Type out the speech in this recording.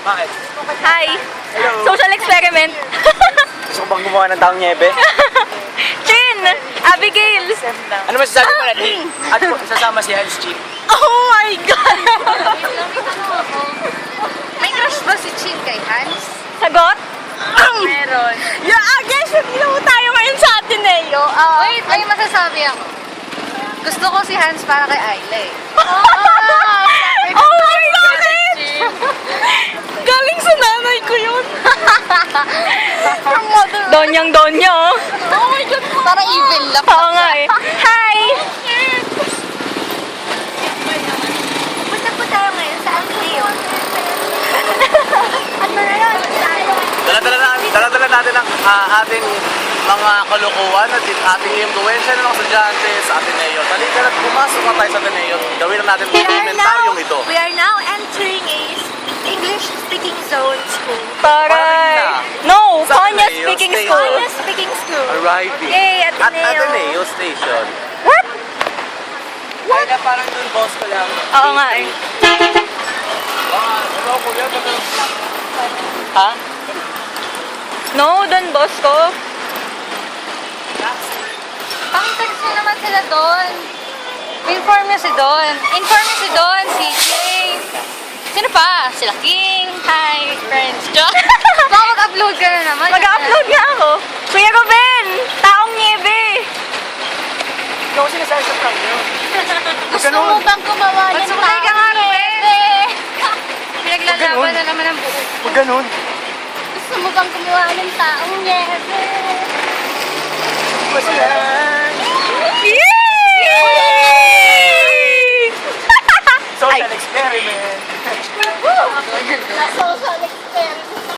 Bakit? Hi! Hello. Social experiment. Gusto ko bang gumawa ng taong niebe? Chin! Abigail! Ano masasabi mo na? At sasama si Hans Chin. Oh my God! May crush ba si Chin kay Hans? Sagot? Meron. Yeah, guys, hindi mo tayo ngayon sa Ateneo. Wait, may masasabi ako. Gusto ko si Hans para kay Ailey. Oh my God! Galing sa nanay ko yun. Donyang Donya, oh. Oh my God, para evil lang. Oo nga eh. Hi! Punta po tayo ngayon sa Ateneo. Ano na yun? Dala-dala natin ang ating mga kalokohan at ating impluensya ng mga estudyante sa Ateneo. Halika na't pumasok na tayo sa Ateneo. Gawin na natin ang elementaryong ito. We are now entering a English speaking zone school. Taray! No! Sa Konya Ateneo speaking Station. school. Konya speaking school. Arriving Yay, at Ateneo. Ateneo Station. What? Ay na parang dun, boss ko lang. Oo nga eh. Ha? No, Don Bosco. Pang-text nyo naman sila doon. Inform nyo si Don. Inform nyo si Don, si Jay. Sino pa? Sila King. Hi, friends. Baka mag-upload ka na naman. Mag-upload nga ako. Kuya Ruben! Taong niebe! Ikaw kasi nasabi sa prank nyo. Gusto mo bang gumawa ng Magsumay ka nga, Ruben! Pinaglalaban na naman ang buo. Huwag ganun. Gusto mo bang gumawa ng taong niebe? Masaya.